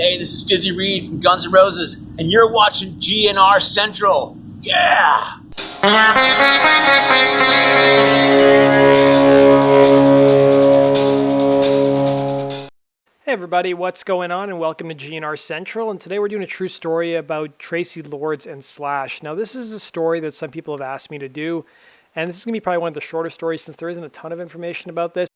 Hey, this is Dizzy Reed from Guns N' Roses, and you're watching GNR Central. Yeah! Hey everybody, what's going on, and welcome to GNR Central. And today we're doing a true story about Traci Lords and Slash. Now this is a story that some people have asked me to do, and this is going to be probably one of the shorter stories since there isn't a ton of information about this.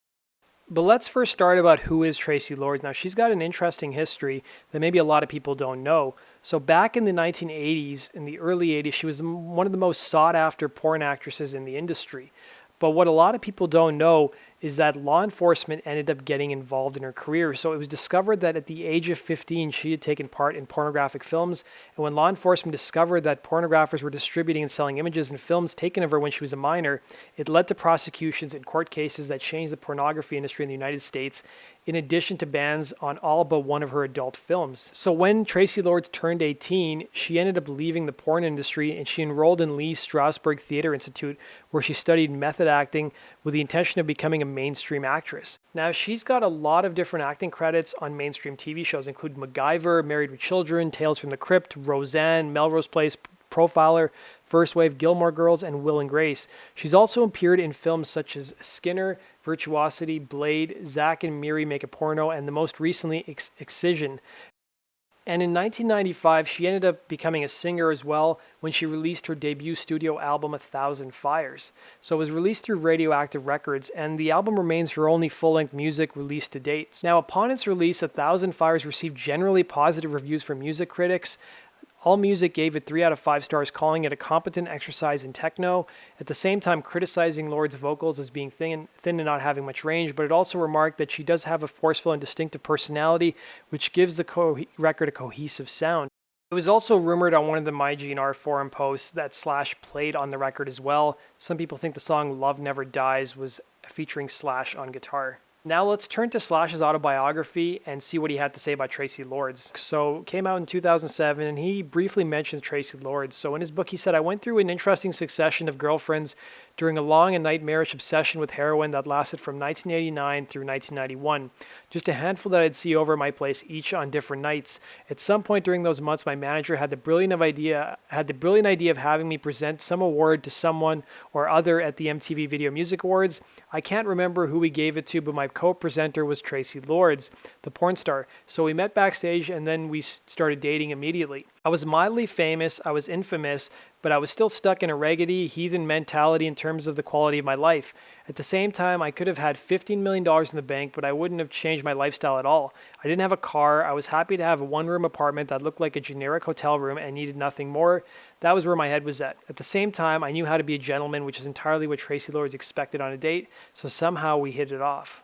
But let's first start about who is Traci Lords. Now she's got an interesting history that maybe a lot of people don't know. So back in the 1980s, in the early 80s, she was one of the most sought after porn actresses in the industry. But what a lot of people don't know is that law enforcement ended up getting involved in her career. So it was discovered that at the age of 15, she had taken part in pornographic films. And when law enforcement discovered that pornographers were distributing and selling images and films taken of her when she was a minor, it led to prosecutions and court cases that changed the pornography industry in the United States, in addition to bans on all but one of her adult films. So when Traci Lords turned 18, she ended up leaving the porn industry and she enrolled in Lee Strasberg Theater Institute, where she studied method acting with the intention of becoming a mainstream actress. Now, she's got a lot of different acting credits on mainstream TV shows, including MacGyver, Married with Children, Tales from the Crypt, Roseanne, Melrose Place, Profiler, First Wave, Gilmore Girls, and Will and Grace. She's also appeared in films such as Skinner, Virtuosity, Blade, Zack and Miri Make a Porno, and the most recently, Excision. And in 1995, she ended up becoming a singer as well when she released her debut studio album, 1,000 Fires. So it was released through Radioactive Records, and the album remains her only full-length music released to date. Now, upon its release, 1,000 Fires received generally positive reviews from music critics. AllMusic gave it 3 out of 5 stars, calling it a competent exercise in techno, at the same time criticizing Lord's vocals as being thin and not having much range, but it also remarked that she does have a forceful and distinctive personality, which gives the record a cohesive sound. It was also rumored on one of the MyGNR forum posts that Slash played on the record as well. Some people think the song Love Never Dies was featuring Slash on guitar. Now let's turn to Slash's autobiography and see what he had to say about Traci Lords. So it came out in 2007, and he briefly mentioned Traci Lords. So in his book, he said, "I went through an interesting succession of girlfriends during a long and nightmarish obsession with heroin that lasted from 1989 through 1991. Just a handful that I'd see over at my place, each on different nights. At some point during those months, my manager had the brilliant idea of having me present some award to someone or other at the MTV Video Music Awards. I can't remember who we gave it to, but my co-presenter was Traci Lords, the porn star. So we met backstage, and then we started dating immediately. I was mildly famous, I was infamous, but I was still stuck in a raggedy, heathen mentality in terms of the quality of my life. At the same time, I could have had $15 million in the bank, but I wouldn't have changed my lifestyle at all. I didn't have a car. I was happy to have a one-room apartment that looked like a generic hotel room and needed nothing more. That was where my head was at. At the same time, I knew how to be a gentleman, which is entirely what Traci Lords expected on a date, so somehow we hit it off."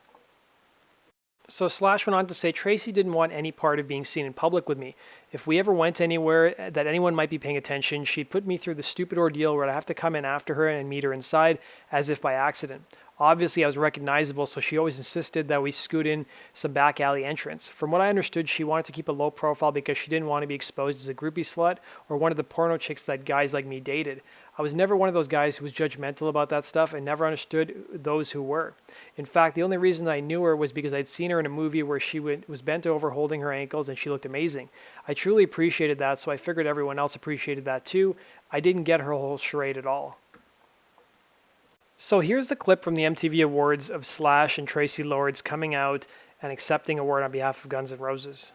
So Slash went on to say, "Traci didn't want any part of being seen in public with me. If we ever went anywhere that anyone might be paying attention, she'd put me through the stupid ordeal where I'd have to come in after her and meet her inside, as if by accident. Obviously, I was recognizable, so she always insisted that we scoot in some back alley entrance. From what I understood, she wanted to keep a low profile because she didn't want to be exposed as a groupie slut or one of the porno chicks that guys like me dated. I was never one of those guys who was judgmental about that stuff and never understood those who were. In fact, the only reason I knew her was because I'd seen her in a movie where she was bent over holding her ankles and she looked amazing. I truly appreciated that, so I figured everyone else appreciated that too. I didn't get her whole charade at all." So here's the clip from the MTV Awards of Slash and Traci Lords coming out and accepting an award on behalf of Guns N' Roses.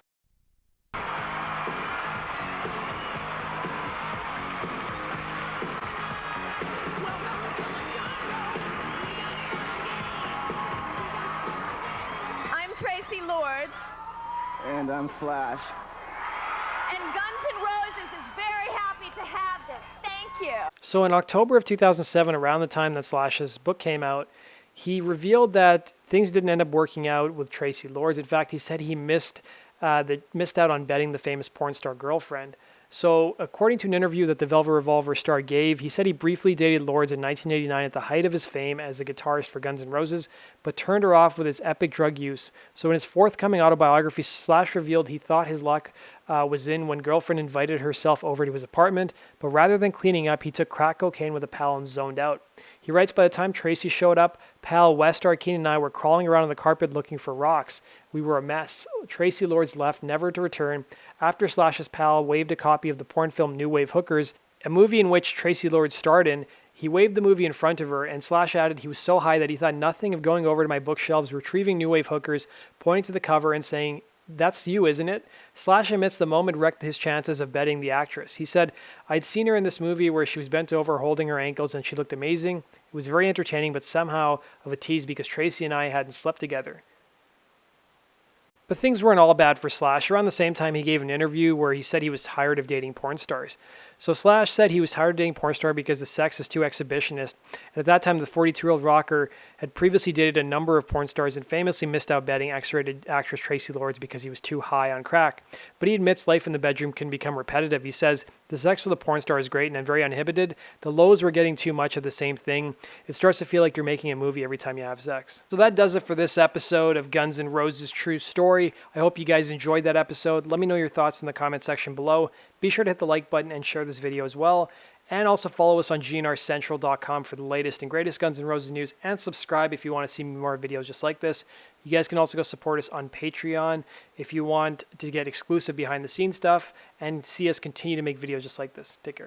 Traci Lords. And I'm Slash. And Guns N' Roses is very happy to have this. Thank you. So in October of 2007, around the time that Slash's book came out, he revealed that things didn't end up working out with Traci Lords. In fact, he said he missed out on betting the famous porn star girlfriend. So according to an interview that the Velvet Revolver star gave, he said he briefly dated Lords in 1989 at the height of his fame as the guitarist for Guns N' Roses, but turned her off with his epic drug use. So in his forthcoming autobiography, Slash revealed he thought his luck was in when girlfriend invited herself over to his apartment, but rather than cleaning up, he took crack cocaine with a pal and zoned out. He writes, "By the time Traci showed up, pal West Arkeen and I were crawling around on the carpet looking for rocks. We were a mess. Traci Lords left, never to return. After Slash's pal waved a copy of the porn film New Wave Hookers, a movie in which Traci Lords starred in, he waved the movie in front of her, and Slash added he was so high that he thought nothing of going over to my bookshelves, retrieving New Wave Hookers, pointing to the cover and saying, "That's you, isn't it?" Slash admits the moment wrecked his chances of betting the actress. He said, "I'd seen her in this movie where she was bent over holding her ankles and she looked amazing. It was very entertaining, but somehow of a tease because Traci and I hadn't slept together." But things weren't all bad for Slash. Around the same time, he gave an interview where he said he was tired of dating porn stars. So Slash said he was tired of dating porn star because the sex is too exhibitionist. And at that time, the 42-year-old rocker had previously dated a number of porn stars and famously missed out betting X-rated actress Traci Lords because he was too high on crack. But he admits life in the bedroom can become repetitive. He says, "The sex with a porn star is great and I'm very uninhibited. The lows were getting too much of the same thing. It starts to feel like you're making a movie every time you have sex." So that does it for this episode of Guns N' Roses True Story. I hope you guys enjoyed that episode. Let me know your thoughts in the comment section below. Be sure to hit the like button and share this video as well. And also follow us on GNRCentral.com for the latest and greatest Guns N' Roses news. And subscribe if you want to see more videos just like this. You guys can also go support us on Patreon if you want to get exclusive behind the scenes stuff and see us continue to make videos just like this. Take care.